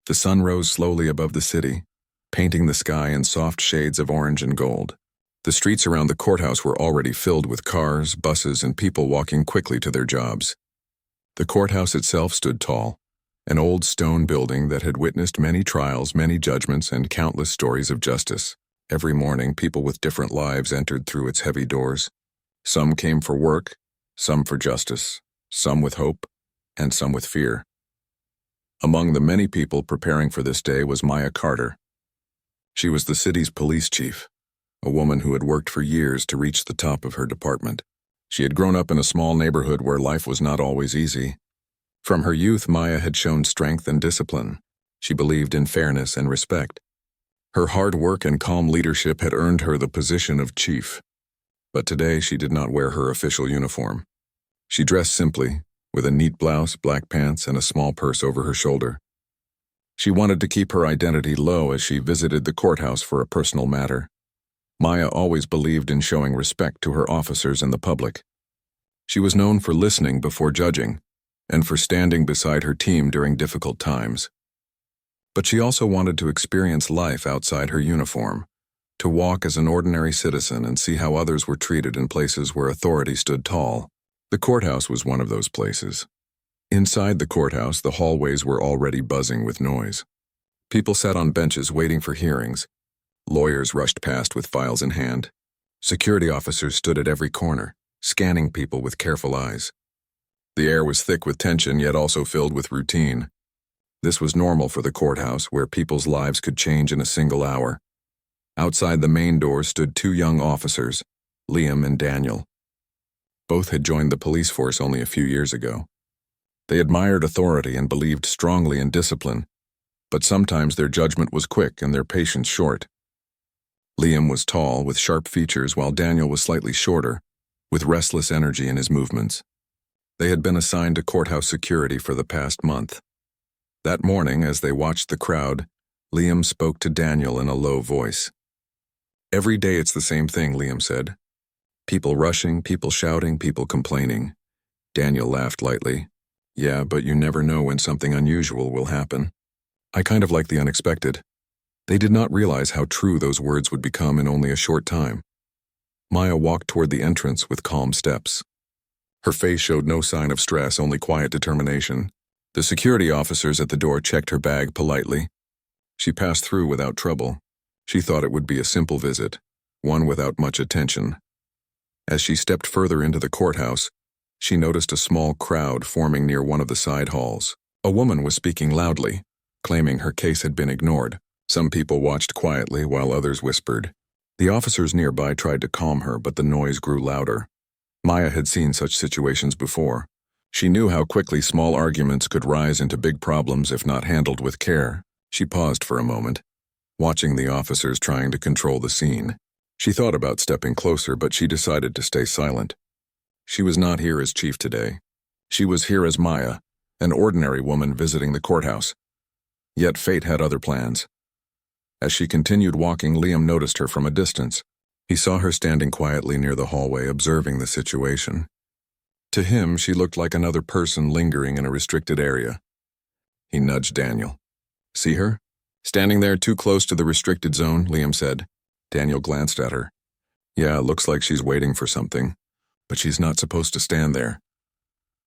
The sun rose slowly above the city, painting the sky in soft shades of orange and gold. The streets around the courthouse were already filled with cars, buses, and people walking quickly to their jobs. The courthouse itself stood tall, an old stone building that had witnessed many trials, many judgments, and countless stories of justice. Every morning, people with different lives entered through its heavy doors. Some came for work, some for justice, some with hope, and some with fear. Among the many people preparing for this day was Maya Carter. She was the city's police chief, a woman who had worked for years to reach the top of her department. She had grown up in a small neighborhood where life was not always easy. From her youth, Maya had shown strength and discipline. She believed in fairness and respect. Her hard work and calm leadership had earned her the position of chief. But today she did not wear her official uniform. She dressed simply, with a neat blouse, black pants, and a small purse over her shoulder. She wanted to keep her identity low as she visited the courthouse for a personal matter. Maya always believed in showing respect to her officers and the public. She was known for listening before judging, and for standing beside her team during difficult times. But she also wanted to experience life outside her uniform, to walk as an ordinary citizen and see how others were treated in places where authority stood tall. The courthouse was one of those places. Inside the courthouse, the hallways were already buzzing with noise. People sat on benches waiting for hearings. Lawyers rushed past with files in hand. Security officers stood at every corner, scanning people with careful eyes. The air was thick with tension, yet also filled with routine. This was normal for the courthouse, where people's lives could change in a single hour. Outside the main door stood two young officers, Liam and Daniel. Both had joined the police force only a few years ago. They admired authority and believed strongly in discipline, but sometimes their judgment was quick and their patience short. Liam was tall, with sharp features, while Daniel was slightly shorter, with restless energy in his movements. They had been assigned to courthouse security for the past month. That morning, as they watched the crowd, Liam spoke to Daniel in a low voice. "Every day it's the same thing," Liam said. "People rushing, people shouting, people complaining." Daniel laughed lightly. "Yeah, but you never know when something unusual will happen. I kind of like the unexpected." They did not realize how true those words would become in only a short time. Maya walked toward the entrance with calm steps. Her face showed no sign of stress, only quiet determination. The security officers at the door checked her bag politely. She passed through without trouble. She thought it would be a simple visit, one without much attention. As she stepped further into the courthouse, she noticed a small crowd forming near one of the side halls. A woman was speaking loudly, claiming her case had been ignored. Some people watched quietly while others whispered. The officers nearby tried to calm her, but the noise grew louder. Maya had seen such situations before. She knew how quickly small arguments could rise into big problems if not handled with care. She paused for a moment, watching the officers trying to control the scene. She thought about stepping closer, but she decided to stay silent. She was not here as chief today. She was here as Maya, an ordinary woman visiting the courthouse. Yet fate had other plans. As she continued walking, Liam noticed her from a distance. He saw her standing quietly near the hallway, observing the situation. To him, she looked like another person lingering in a restricted area. He nudged Daniel. "See her? Standing there too close to the restricted zone," Liam said. Daniel glanced at her. "Yeah, looks like she's waiting for something, but she's not supposed to stand there."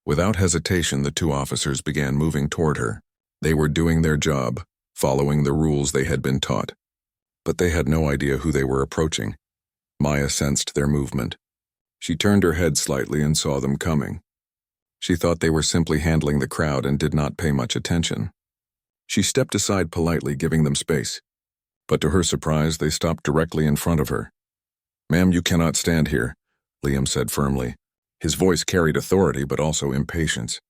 Without hesitation, the two officers began moving toward her. They were doing their job, following the rules they had been taught. But they had no idea who they were approaching. Maya sensed their movement. She turned her head slightly and saw them coming. She thought they were simply handling the crowd and did not pay much attention. She stepped aside politely, giving them space. But to her surprise, they stopped directly in front of her. "Ma'am, you cannot stand here," Liam said firmly. His voice carried authority but also impatience.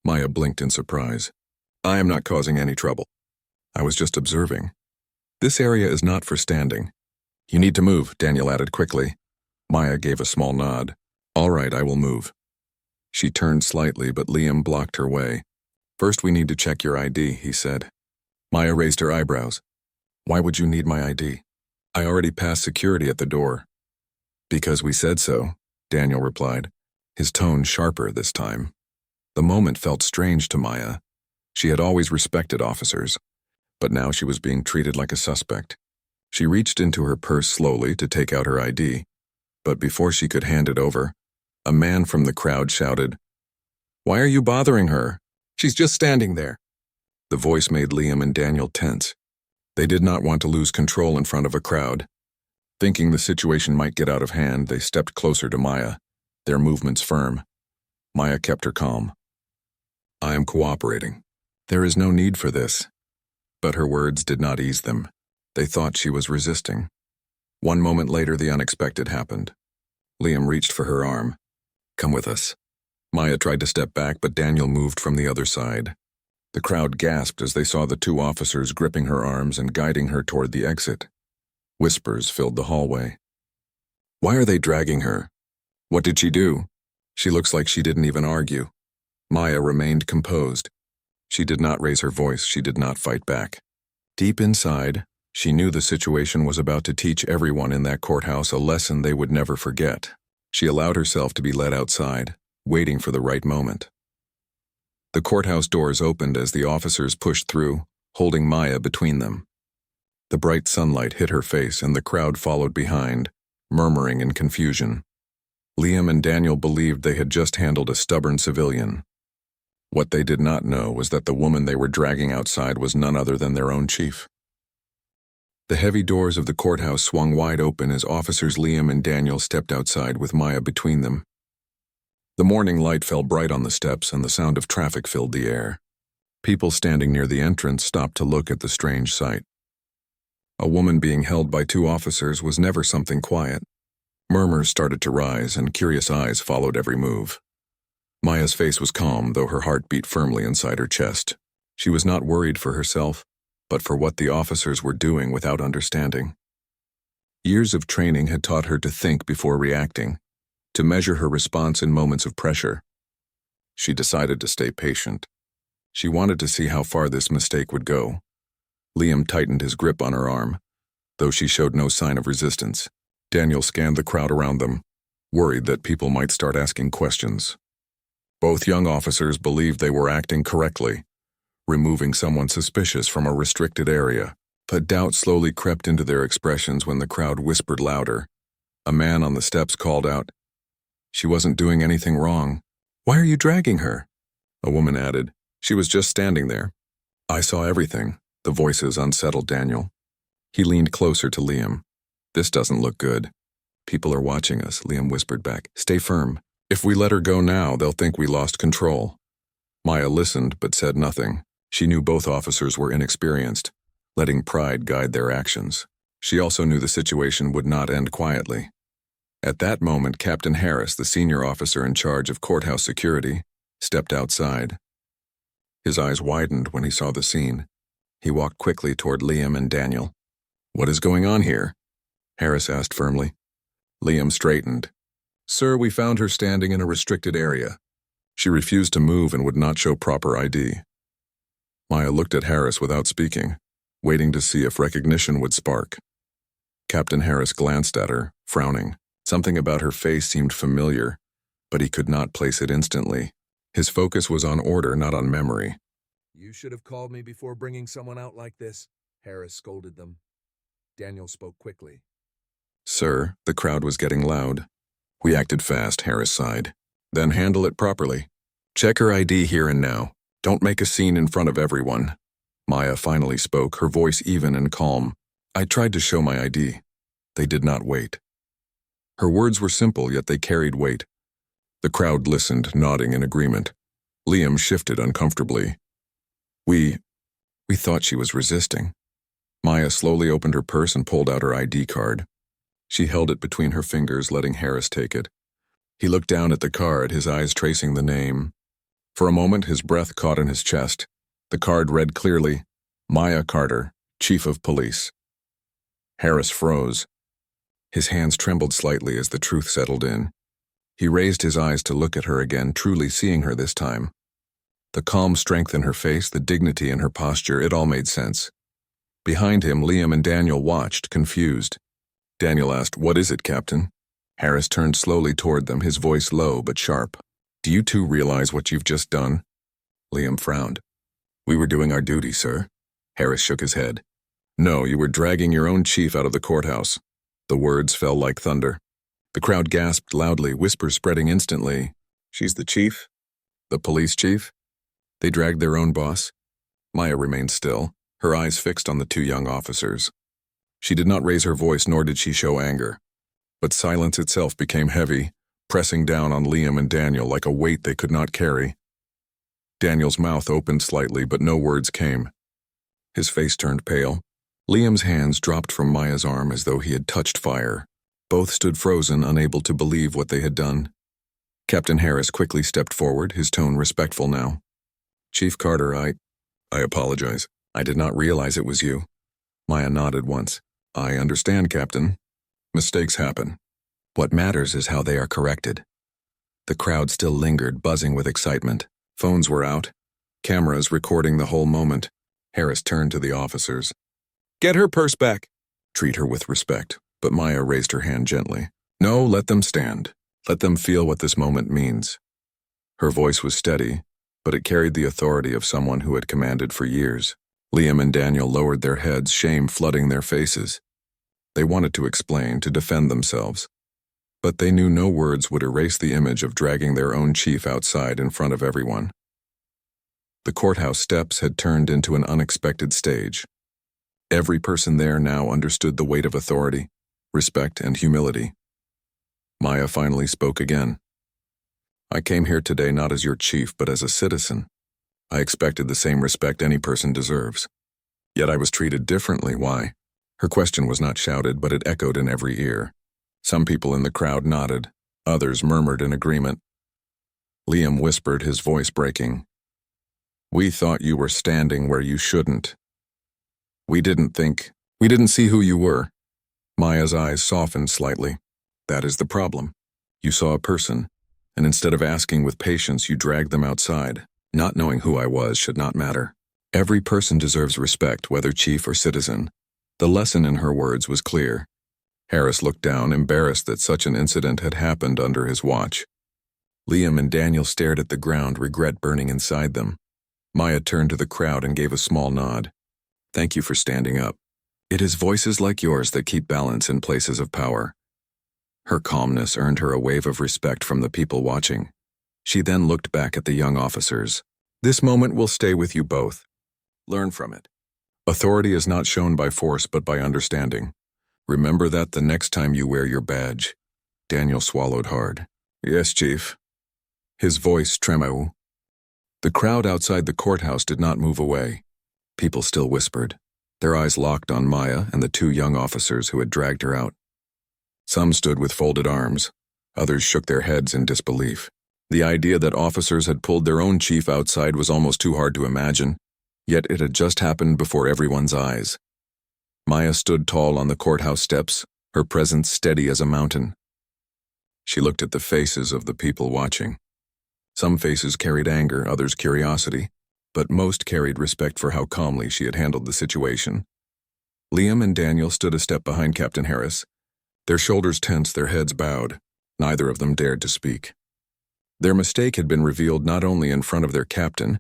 Maya blinked in surprise. "I am not causing any trouble. I was just observing. This area is not for standing." "You need to move," Daniel added quickly. Maya gave a small nod. "All right, I will move." She turned slightly, but Liam blocked her way. "First, we need to check your ID," he said. Maya raised her eyebrows. "Why would you need my ID? I already passed security at the door." "Because we said so," Daniel replied, his tone sharper this time. The moment felt strange to Maya. She had always respected officers. but now she was being treated like a suspect. She reached into her purse slowly to take out her ID, but before she could hand it over, a man from the crowd shouted, "Why are you bothering her? She's just standing there." The voice made Liam and Daniel tense. They did not want to lose control in front of a crowd. Thinking the situation might get out of hand, they stepped closer to Maya, their movements firm. Maya kept her calm. "I am cooperating. There is no need for this." But her words did not ease them. They thought she was resisting. One moment later, the unexpected happened. Liam reached for her arm. "Come with us." Maya tried to step back, but Daniel moved from the other side. The crowd gasped as they saw the two officers gripping her arms and guiding her toward the exit. Whispers filled the hallway. "Why are they dragging her? What did she do? She looks like she didn't even argue." Maya remained composed. She did not raise her voice. She did not fight back. Deep inside, she knew the situation was about to teach everyone in that courthouse a lesson they would never forget. She allowed herself to be led outside, waiting for the right moment. The courthouse doors opened as the officers pushed through, holding Maya between them. The bright sunlight hit her face and the crowd followed behind, murmuring in confusion. Liam and Daniel believed they had just handled a stubborn civilian. What they did not know was that the woman they were dragging outside was none other than their own chief. The heavy doors of the courthouse swung wide open as officers Liam and Daniel stepped outside with Maya between them. The morning light fell bright on the steps and the sound of traffic filled the air. People standing near the entrance stopped to look at the strange sight. A woman being held by two officers was never something quiet. Murmurs started to rise and curious eyes followed every move. Maya's face was calm, though her heart beat firmly inside her chest. She was not worried for herself, but for what the officers were doing without understanding. Years of training had taught her to think before reacting, to measure her response in moments of pressure. She decided to stay patient. She wanted to see how far this mistake would go. Liam tightened his grip on her arm, though she showed no sign of resistance. Daniel scanned the crowd around them, worried that people might start asking questions. Both young officers believed they were acting correctly, removing someone suspicious from a restricted area. But doubt slowly crept into their expressions when the crowd whispered louder. A man on the steps called out, "She wasn't doing anything wrong. Why are you dragging her?" A woman added, "She was just standing there." "I saw everything." The voices unsettled Daniel. He leaned closer to Liam. "This doesn't look good." "People are watching us," Liam whispered back. "Stay firm. If we let her go now, they'll think we lost control." Maya listened but said nothing. She knew both officers were inexperienced, letting pride guide their actions. She also knew the situation would not end quietly. At that moment, Captain Harris, the senior officer in charge of courthouse security, stepped outside. His eyes widened when he saw the scene. He walked quickly toward Liam and Daniel. "What is going on here?" Harris asked firmly. Liam straightened. "Sir, we found her standing in a restricted area. She refused to move and would not show proper ID." Maya looked at Harris without speaking, waiting to see if recognition would spark. Captain Harris glanced at her, frowning. Something about her face seemed familiar, but he could not place it instantly. His focus was on order, not on memory. "You should have called me before bringing someone out like this," Harris scolded them. Daniel spoke quickly. "Sir," the crowd was getting loud. "We acted fast," Harris sighed. "Then handle it properly. Check her ID here and now. Don't make a scene in front of everyone." Maya finally spoke, her voice even and calm. "I tried to show my ID. They did not wait." Her words were simple, yet they carried weight. The crowd listened, nodding in agreement. Liam shifted uncomfortably. We thought she was resisting." Maya slowly opened her purse and pulled out her ID card. She held it between her fingers, letting Harris take it. He looked down at the card, his eyes tracing the name. For a moment, his breath caught in his chest. The card read clearly, "Maya Carter, Chief of Police." Harris froze. His hands trembled slightly as the truth settled in. He raised his eyes to look at her again, truly seeing her this time. The calm strength in her face, the dignity in her posture, it all made sense. Behind him, Liam and Daniel watched, confused. Daniel asked, "What is it, Captain?" Harris turned slowly toward them, his voice low but sharp. "Do you two realize what you've just done?" Liam frowned. "We were doing our duty, sir." Harris shook his head. No, you were dragging your own chief out of the courthouse. The words fell like thunder. The crowd gasped loudly, whispers spreading instantly. She's the chief? The police chief? They dragged their own boss? Maya remained still, her eyes fixed on the two young officers. She did not raise her voice, nor did she show anger. But silence itself became heavy, pressing down on Liam and Daniel like a weight they could not carry. Daniel's mouth opened slightly, but no words came. His face turned pale. Liam's hands dropped from Maya's arm as though he had touched fire. Both stood frozen, unable to believe what they had done. Captain Harris quickly stepped forward, his tone respectful now. Chief Carter, I apologize. I did not realize it was you. Maya nodded once. I understand, Captain. Mistakes happen. What matters is how they are corrected. The crowd still lingered, buzzing with excitement. Phones were out, cameras recording the whole moment. Harris turned to the officers. Get her purse back. Treat her with respect, but Maya raised her hand gently. No, let them stand. Let them feel what this moment means. Her voice was steady, but it carried the authority of someone who had commanded for years. Liam and Daniel lowered their heads, shame flooding their faces. They wanted to explain, to defend themselves. But they knew no words would erase the image of dragging their own chief outside in front of everyone. The courthouse steps had turned into an unexpected stage. Every person there now understood the weight of authority, respect, and humility. Maya finally spoke again. I came here today not as your chief, but as a citizen. I expected the same respect any person deserves. Yet I was treated differently. Why? Her question was not shouted, but it echoed in every ear. Some people in the crowd nodded. Others murmured in agreement. Liam whispered, his voice breaking. We thought you were standing where you shouldn't. We didn't see who you were. Maya's eyes softened slightly. That is the problem. You saw a person, and instead of asking with patience, you dragged them outside. Not knowing who I was should not matter. Every person deserves respect, whether chief or citizen. The lesson in her words was clear. Harris looked down, embarrassed that such an incident had happened under his watch. Liam and Daniel stared at the ground, regret burning inside them. Maya turned to the crowd and gave a small nod. Thank you for standing up. It is voices like yours that keep balance in places of power. Her calmness earned her a wave of respect from the people watching. She then looked back at the young officers. This moment will stay with you both. Learn from it. Authority is not shown by force but by understanding. Remember that the next time you wear your badge. Daniel swallowed hard. Yes, Chief. His voice trembled. The crowd outside the courthouse did not move away. People still whispered, their eyes locked on Maya and the two young officers who had dragged her out. Some stood with folded arms. Others shook their heads in disbelief. The idea that officers had pulled their own chief outside was almost too hard to imagine, yet it had just happened before everyone's eyes. Maya stood tall on the courthouse steps, her presence steady as a mountain. She looked at the faces of the people watching. Some faces carried anger, others curiosity, but most carried respect for how calmly she had handled the situation. Liam and Daniel stood a step behind Captain Harris. Their shoulders tense, their heads bowed. Neither of them dared to speak. Their mistake had been revealed not only in front of their captain,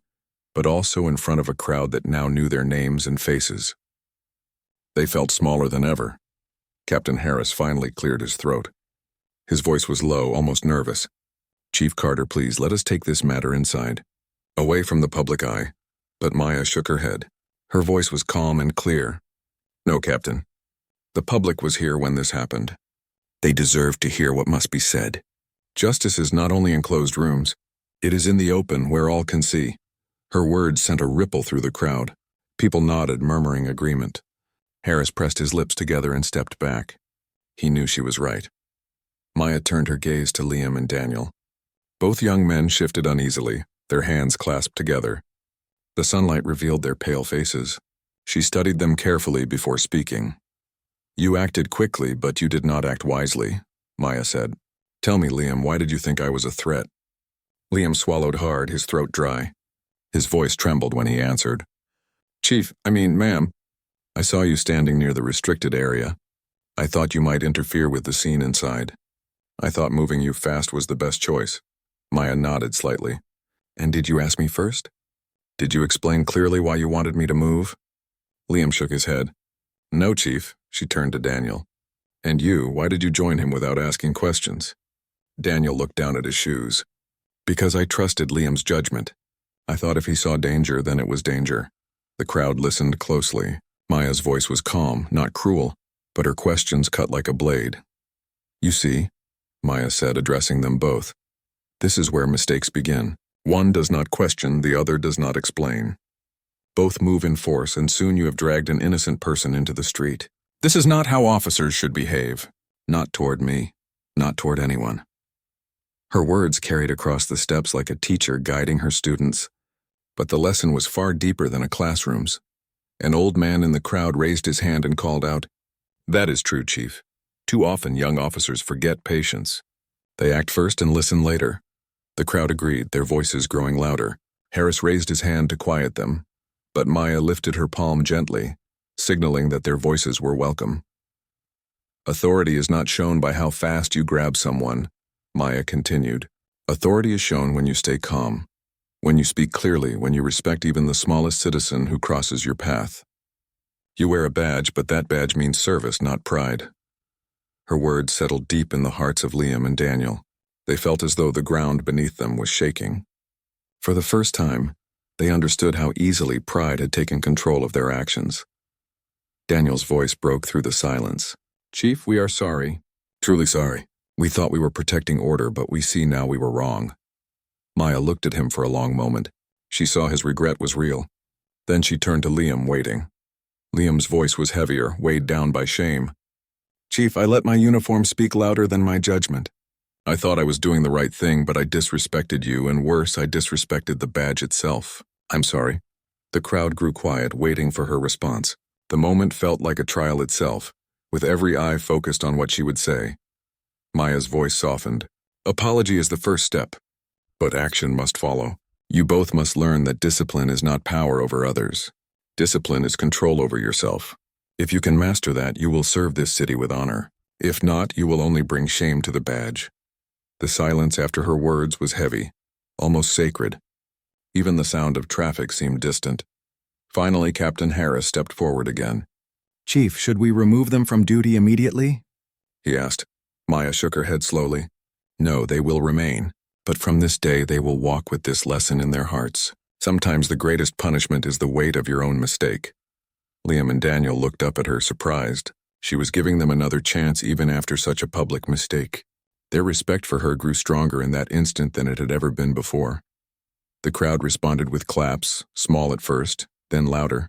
but also in front of a crowd that now knew their names and faces. They felt smaller than ever. Captain Harris finally cleared his throat. His voice was low, almost nervous. Chief Carter, please, let us take this matter inside, away from the public eye. But Maya shook her head. Her voice was calm and clear. No, Captain. The public was here when this happened. They deserve to hear what must be said. Justice is not only in closed rooms. It is in the open, where all can see. Her words sent a ripple through the crowd. People nodded, murmuring agreement. Harris pressed his lips together and stepped back. He knew she was right. Maya turned her gaze to Liam and Daniel. Both young men shifted uneasily, their hands clasped together. The sunlight revealed their pale faces. She studied them carefully before speaking. You acted quickly, but you did not act wisely, Maya said. Tell me, Liam, why did you think I was a threat? Liam swallowed hard, his throat dry. His voice trembled when he answered. Ma'am, I saw you standing near the restricted area. I thought you might interfere with the scene inside. I thought moving you fast was the best choice. Maya nodded slightly. And did you ask me first? Did you explain clearly why you wanted me to move? Liam shook his head. No, Chief, she turned to Daniel. And you, why did you join him without asking questions? Daniel looked down at his shoes. Because I trusted Liam's judgment. I thought if he saw danger, then it was danger. The crowd listened closely. Maya's voice was calm, not cruel, but her questions cut like a blade. You see, Maya said, addressing them both. This is where mistakes begin. One does not question, the other does not explain. Both move in force, and soon you have dragged an innocent person into the street. This is not how officers should behave. Not toward me, not toward anyone. Her words carried across the steps like a teacher guiding her students. But the lesson was far deeper than a classroom's. An old man in the crowd raised his hand and called out, That is true, Chief. Too often young officers forget patience. They act first and listen later. The crowd agreed, their voices growing louder. Harris raised his hand to quiet them, but Maya lifted her palm gently, signaling that their voices were welcome. Authority is not shown by how fast you grab someone, Maya continued. Authority is shown when you stay calm, when you speak clearly, when you respect even the smallest citizen who crosses your path. You wear a badge, but that badge means service, not pride. Her words settled deep in the hearts of Liam and Daniel. They felt as though the ground beneath them was shaking. For the first time, they understood how easily pride had taken control of their actions. Daniel's voice broke through the silence. Chief, we are sorry. Truly sorry. We thought we were protecting order, but we see now we were wrong. Maya looked at him for a long moment. She saw his regret was real. Then she turned to Liam, waiting. Liam's voice was heavier, weighed down by shame. Chief, I let my uniform speak louder than my judgment. I thought I was doing the right thing, but I disrespected you, and worse, I disrespected the badge itself. I'm sorry. The crowd grew quiet, waiting for her response. The moment felt like a trial itself, with every eye focused on what she would say. Maya's voice softened. Apology is the first step, but action must follow. You both must learn that discipline is not power over others. Discipline is control over yourself. If you can master that, you will serve this city with honor. If not, you will only bring shame to the badge. The silence after her words was heavy, almost sacred. Even the sound of traffic seemed distant. Finally, Captain Harris stepped forward again. Chief, should we remove them from duty immediately? He asked. Maya shook her head slowly. No, they will remain. But from this day, they will walk with this lesson in their hearts. Sometimes the greatest punishment is the weight of your own mistake. Liam and Daniel looked up at her, surprised. She was giving them another chance even after such a public mistake. Their respect for her grew stronger in that instant than it had ever been before. The crowd responded with claps, small at first, then louder.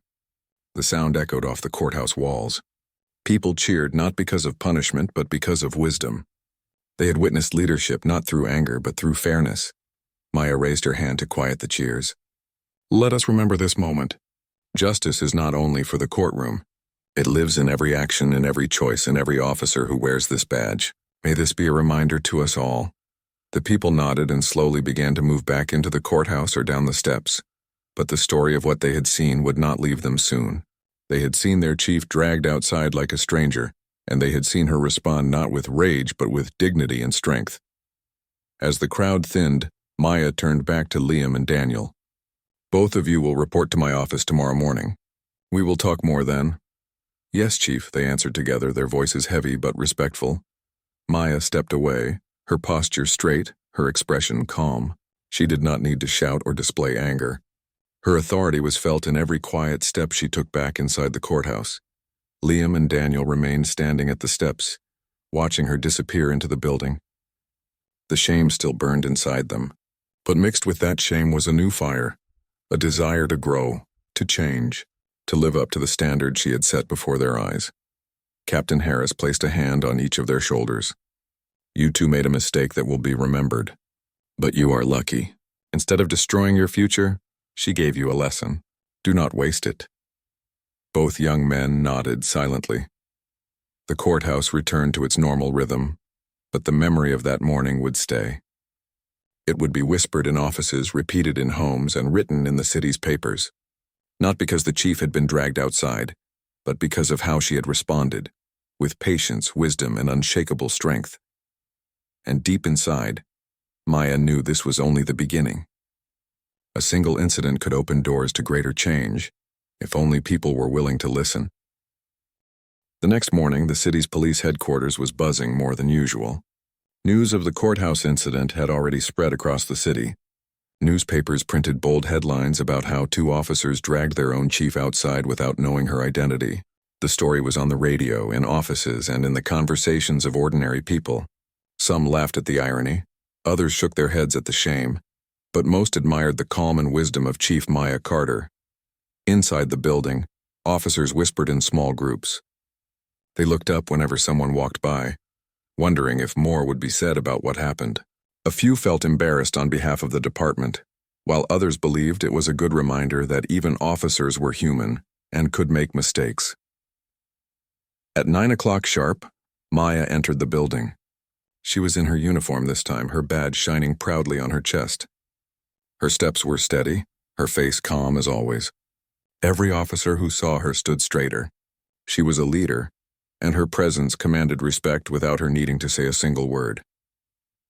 The sound echoed off the courthouse walls. People cheered not because of punishment, but because of wisdom. They had witnessed leadership not through anger, but through fairness. Maya raised her hand to quiet the cheers. Let us remember this moment. Justice is not only for the courtroom. It lives in every action, in every choice, in every officer who wears this badge. May this be a reminder to us all. The people nodded and slowly began to move back into the courthouse or down the steps. But the story of what they had seen would not leave them soon. They had seen their chief dragged outside like a stranger, and they had seen her respond not with rage but with dignity and strength. As the crowd thinned, Maya turned back to Liam and Daniel. Both of you will report to my office tomorrow morning. We will talk more then. Yes, Chief, they answered together, their voices heavy but respectful. Maya stepped away, her posture straight, her expression calm. She did not need to shout or display anger. Her authority was felt in every quiet step she took back inside the courthouse. Liam and Daniel remained standing at the steps, watching her disappear into the building. The shame still burned inside them, but mixed with that shame was a new fire, a desire to grow, to change, to live up to the standard she had set before their eyes. Captain Harris placed a hand on each of their shoulders. You two made a mistake that will be remembered. But you are lucky. Instead of destroying your future, she gave you a lesson. Do not waste it. Both young men nodded silently. The courthouse returned to its normal rhythm, but the memory of that morning would stay. It would be whispered in offices, repeated in homes, and written in the city's papers. Not because the chief had been dragged outside, but because of how she had responded, with patience, wisdom, and unshakable strength. And deep inside, Maya knew this was only the beginning. A single incident could open doors to greater change. If only people were willing to listen. The next morning, the city's police headquarters was buzzing more than usual. News of the courthouse incident had already spread across the city. Newspapers printed bold headlines about how 2 officers dragged their own chief outside without knowing her identity. The story was on the radio, in offices, and in the conversations of ordinary people. Some laughed at the irony, others shook their heads at the shame, but most admired the calm and wisdom of Chief Maya Carter. Inside the building, officers whispered in small groups. They looked up whenever someone walked by, wondering if more would be said about what happened. A few felt embarrassed on behalf of the department, while others believed it was a good reminder that even officers were human and could make mistakes. At 9 o'clock sharp, Maya entered the building. She was in her uniform this time, her badge shining proudly on her chest. Her steps were steady, her face calm as always. Every officer who saw her stood straighter. She was a leader, and her presence commanded respect without her needing to say a single word.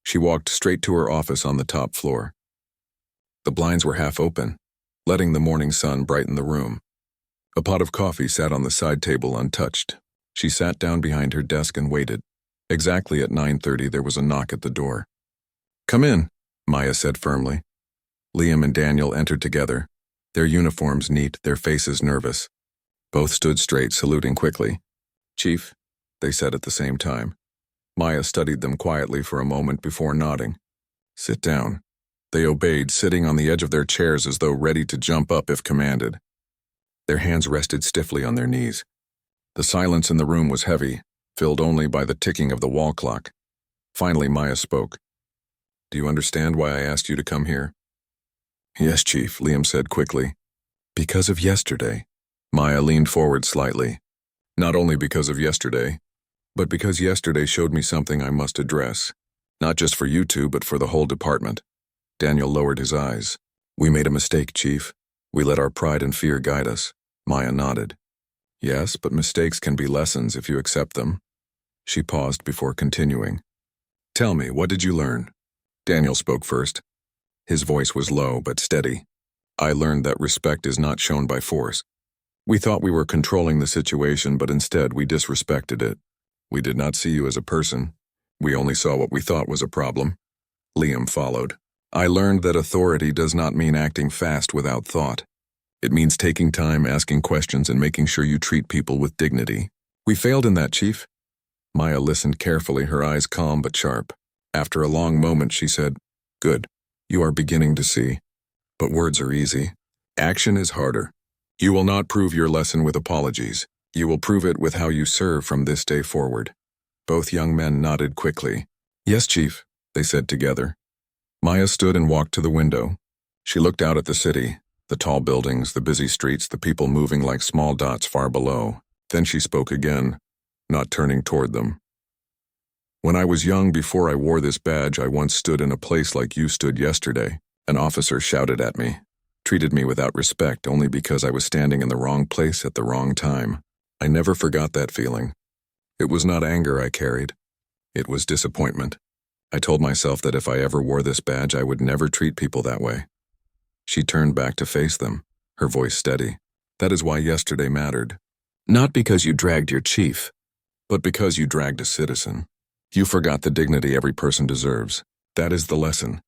She walked straight to her office on the top floor. The blinds were half open, letting the morning sun brighten the room. A pot of coffee sat on the side table untouched. She sat down behind her desk and waited. Exactly at 9:30 there was a knock at the door. "Come in," Maya said firmly. Liam and Daniel entered together, their uniforms neat, their faces nervous. Both stood straight, saluting quickly. "Chief," they said at the same time. Maya studied them quietly for a moment before nodding. "Sit down." They obeyed, sitting on the edge of their chairs as though ready to jump up if commanded. Their hands rested stiffly on their knees. The silence in the room was heavy, filled only by the ticking of the wall clock. Finally, Maya spoke. "Do you understand why I asked you to come here?" "Yes, Chief," Liam said quickly. "Because of yesterday." Maya leaned forward slightly. "Not only because of yesterday, but because yesterday showed me something I must address. Not just for you two, but for the whole department." Daniel lowered his eyes. "We made a mistake, Chief. We let our pride and fear guide us." Maya nodded. "Yes, but mistakes can be lessons if you accept them." She paused before continuing. "Tell me, what did you learn?" Daniel spoke first. His voice was low but steady. "I learned that respect is not shown by force. We thought we were controlling the situation, but instead we disrespected it. We did not see you as a person. We only saw what we thought was a problem." Liam followed. "I learned that authority does not mean acting fast without thought. It means taking time, asking questions, and making sure you treat people with dignity. We failed in that, Chief." Maya listened carefully, her eyes calm but sharp. After a long moment, she said, "Good. You are beginning to see. But words are easy. Action is harder. You will not prove your lesson with apologies. You will prove it with how you serve from this day forward." Both young men nodded quickly. "Yes, Chief," they said together. Maya stood and walked to the window. She looked out at the city, the tall buildings, the busy streets, the people moving like small dots far below. Then she spoke again, not turning toward them. "When I was young, before I wore this badge, I once stood in a place like you stood yesterday. An officer shouted at me, treated me without respect only because I was standing in the wrong place at the wrong time. I never forgot that feeling. It was not anger I carried. It was disappointment. I told myself that if I ever wore this badge, I would never treat people that way." She turned back to face them, her voice steady. "That is why yesterday mattered. Not because you dragged your chief, but because you dragged a citizen. You forgot the dignity every person deserves. That is the lesson."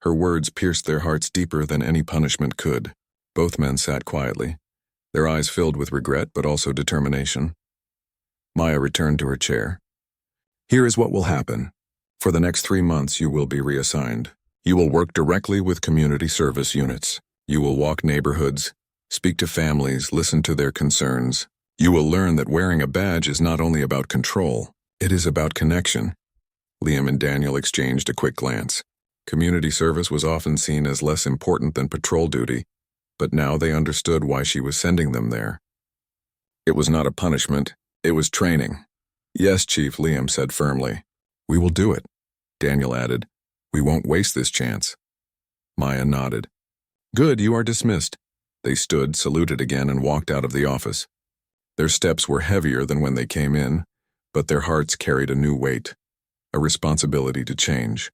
Her words pierced their hearts deeper than any punishment could. Both men sat quietly, their eyes filled with regret but also determination. Maya returned to her chair. "Here is what will happen. For the next 3 months you will be reassigned. You will work directly with community service units. You will walk neighborhoods, speak to families, listen to their concerns. You will learn that wearing a badge is not only about control, it is about connection." Liam and Daniel exchanged a quick glance. Community service was often seen as less important than patrol duty, but now they understood why she was sending them there. It was not a punishment, it was training. "Yes, Chief," Liam said firmly. "We will do it," Daniel added. "We won't waste this chance." Maya nodded. "Good, you are dismissed." They stood, saluted again, and walked out of the office. Their steps were heavier than when they came in, but their hearts carried a new weight, a responsibility to change.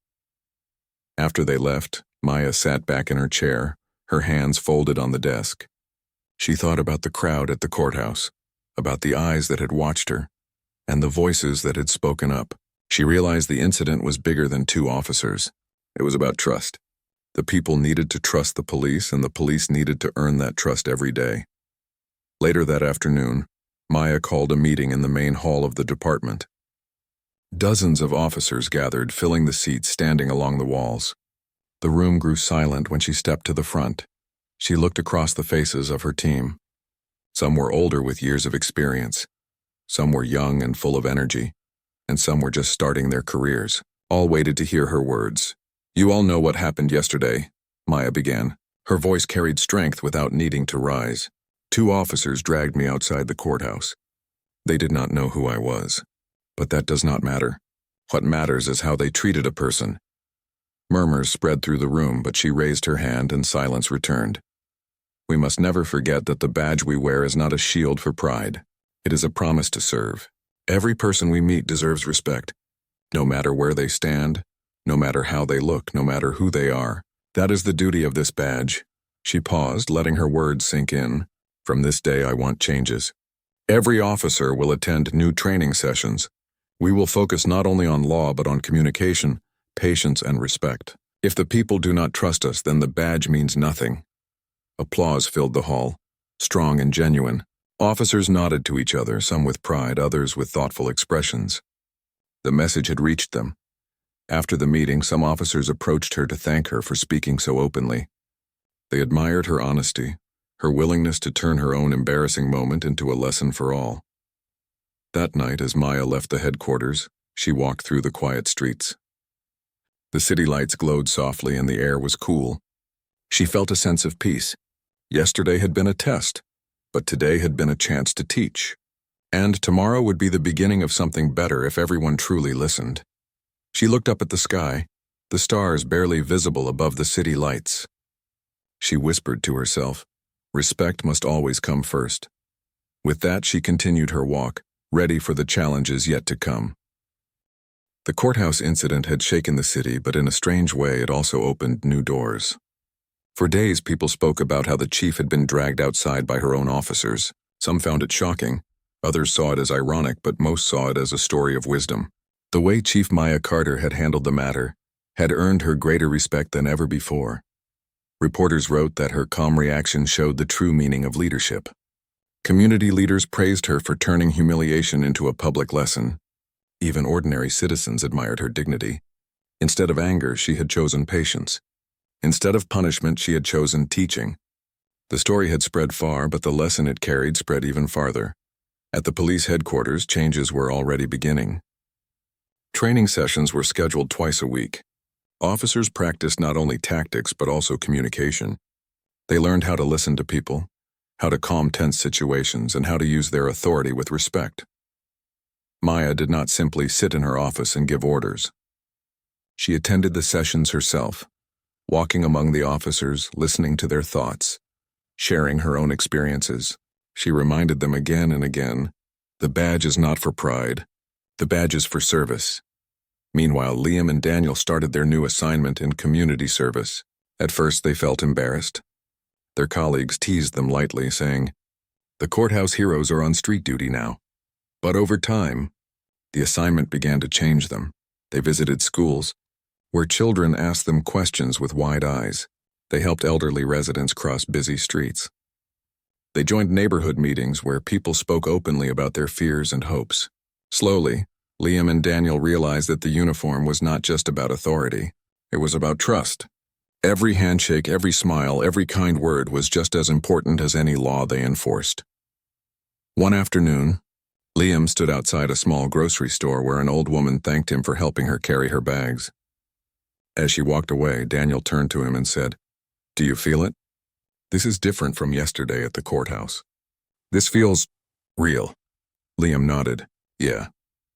After they left, Maya sat back in her chair, her hands folded on the desk. She thought about the crowd at the courthouse, about the eyes that had watched her, and the voices that had spoken up. She realized the incident was bigger than two officers. It was about trust. The people needed to trust the police, and the police needed to earn that trust every day. Later that afternoon, Maya called a meeting in the main hall of the department. Dozens of officers gathered, filling the seats standing along the walls. The room grew silent when she stepped to the front. She looked across the faces of her team. Some were older with years of experience. Some were young and full of energy. And some were just starting their careers. All waited to hear her words. "You all know what happened yesterday," Maya began. Her voice carried strength without needing to rise. "Two officers dragged me outside the courthouse. They did not know who I was. But that does not matter. What matters is how they treated a person." Murmurs spread through the room, but she raised her hand and silence returned. "We must never forget that the badge we wear is not a shield for pride. It is a promise to serve. Every person we meet deserves respect, no matter where they stand, no matter how they look, no matter who they are. That is the duty of this badge." She paused, letting her words sink in. "From this day, I want changes. Every officer will attend new training sessions. We will focus not only on law but on communication, patience, and respect. If the people do not trust us, then the badge means nothing." Applause filled the hall, strong and genuine. Officers nodded to each other, some with pride, others with thoughtful expressions. The message had reached them. After the meeting, some officers approached her to thank her for speaking so openly. They admired her honesty, her willingness to turn her own embarrassing moment into a lesson for all. That night, as Maya left the headquarters, she walked through the quiet streets. The city lights glowed softly and the air was cool. She felt a sense of peace. Yesterday had been a test, but today had been a chance to teach. And tomorrow would be the beginning of something better if everyone truly listened. She looked up at the sky, the stars barely visible above the city lights. She whispered to herself, respect must always come first. With that, she continued her walk, ready for the challenges yet to come. The courthouse incident had shaken the city, but in a strange way it also opened new doors. For days, people spoke about how the chief had been dragged outside by her own officers. Some found it shocking, others saw it as ironic, but most saw it as a story of wisdom. The way Chief Maya Carter had handled the matter had earned her greater respect than ever before. Reporters wrote that her calm reaction showed the true meaning of leadership. Community leaders praised her for turning humiliation into a public lesson. Even ordinary citizens admired her dignity. Instead of anger, she had chosen patience. Instead of punishment, she had chosen teaching. The story had spread far, but the lesson it carried spread even farther. At the police headquarters, changes were already beginning. Training sessions were scheduled twice a week. Officers practiced not only tactics but also communication. They learned how to listen to people, how to calm tense situations, and how to use their authority with respect. Maya did not simply sit in her office and give orders. She attended the sessions herself, walking among the officers, listening to their thoughts, sharing her own experiences. She reminded them again and again, the badge is not for pride, the badge is for service. Meanwhile, Liam and Daniel started their new assignment in community service. At first, they felt embarrassed. Their colleagues teased them lightly, saying, "The courthouse heroes are on street duty now." But over time, the assignment began to change them. They visited schools, where children asked them questions with wide eyes. They helped elderly residents cross busy streets. They joined neighborhood meetings where people spoke openly about their fears and hopes. Slowly, Liam and Daniel realized that the uniform was not just about authority. It was about trust. Every handshake, every smile, every kind word was just as important as any law they enforced. One afternoon, Liam stood outside a small grocery store where an old woman thanked him for helping her carry her bags. As she walked away, Daniel turned to him and said, "Do you feel it? This is different from yesterday at the courthouse. This feels real." Liam nodded. "Yeah,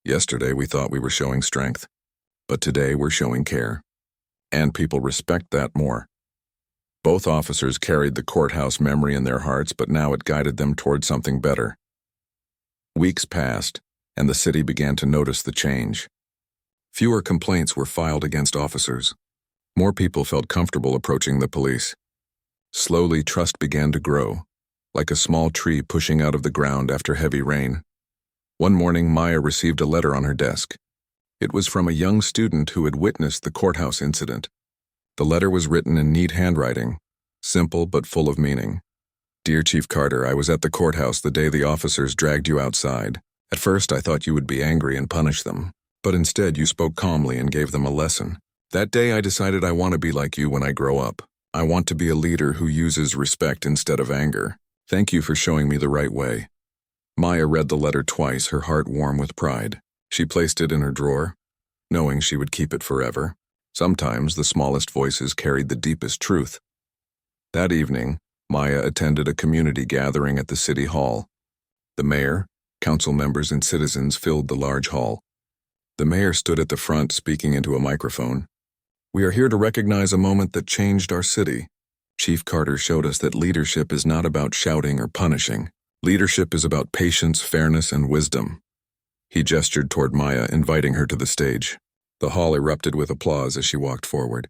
yesterday we thought we were showing strength, but today we're showing care. And people respect that more." Both officers carried the courthouse memory in their hearts, but now it guided them toward something better. Weeks passed, and the city began to notice the change. Fewer complaints were filed against officers. More people felt comfortable approaching the police. Slowly, trust began to grow. like a small tree pushing out of the ground after heavy rain. One morning, Maya received a letter on her desk. It was from a young student who had witnessed the courthouse incident. The letter was written in neat handwriting, simple but full of meaning. Dear Chief Carter, I was at the courthouse the day the officers dragged you outside. At first, I thought you would be angry and punish them, but instead you spoke calmly and gave them a lesson. That day, I decided I want to be like you when I grow up. I want to be a leader who uses respect instead of anger. Thank you for showing me the right way. Maya read the letter twice, her heart warm with pride. She placed it in her drawer, knowing she would keep it forever. Sometimes the smallest voices carried the deepest truth. That evening, Maya attended a community gathering at the city hall. The mayor, council members, and citizens filled the large hall. The mayor stood at the front speaking into a microphone. We are here to recognize a moment that changed our city. Chief Carter showed us that leadership is not about shouting or punishing. Leadership is about patience, fairness, and wisdom. He gestured toward Maya, inviting her to the stage. The hall erupted with applause as she walked forward.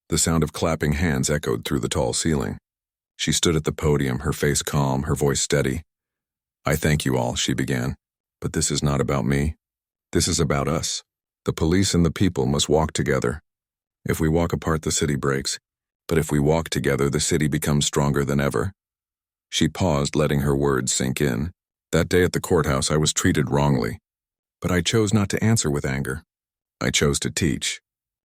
The sound of clapping hands echoed through the tall ceiling. She stood at the podium, her face calm, her voice steady. I thank you all, she began. But this is not about me. This is about us. The police and the people must walk together. If we walk apart, the city breaks. But if we walk together, the city becomes stronger than ever. She paused, letting her words sink in. That day at the courthouse, I was treated wrongly. But I chose not to answer with anger. I chose to teach.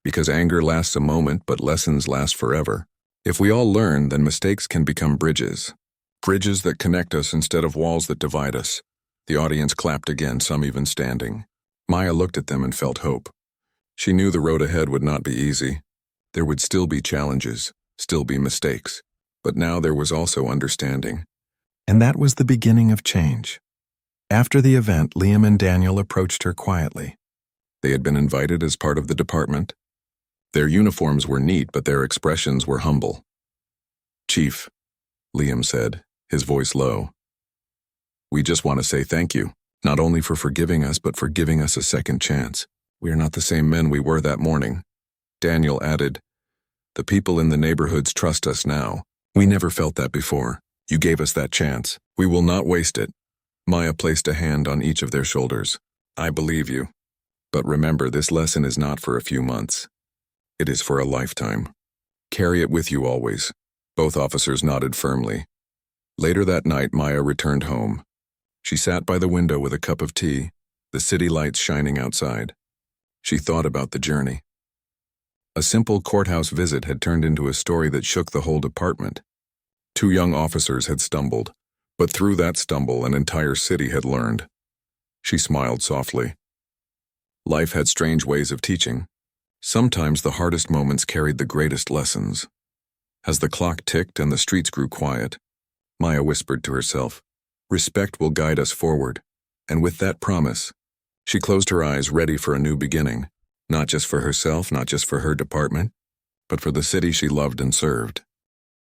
Because anger lasts a moment, but lessons last forever. If we all learn, then mistakes can become bridges. Bridges that connect us instead of walls that divide us. The audience clapped again, some even standing. Maya looked at them and felt hope. She knew the road ahead would not be easy. There would still be challenges, still be mistakes. But now there was also understanding. And that was the beginning of change. After the event, Liam and Daniel approached her quietly. They had been invited as part of the department. Their uniforms were neat, but their expressions were humble. Chief, Liam said, his voice low. We just want to say thank you, not only for forgiving us, but for giving us a second chance. We are not the same men we were that morning. Daniel added, the people in the neighborhoods trust us now. We never felt that before. You gave us that chance. We will not waste it. Maya placed a hand on each of their shoulders. I believe you. But remember, this lesson is not for a few months. It is for a lifetime. Carry it with you always. Both officers nodded firmly. Later that night, Maya returned home. She sat by the window with a cup of tea, the city lights shining outside. She thought about the journey. A simple courthouse visit had turned into a story that shook the whole department. 2 young officers had stumbled, but through that stumble, an entire city had learned. She smiled softly. Life had strange ways of teaching. Sometimes the hardest moments carried the greatest lessons. As the clock ticked and the streets grew quiet, Maya whispered to herself, respect will guide us forward. And with that promise, she closed her eyes, ready for a new beginning. Not just for herself, not just for her department, but for the city she loved and served.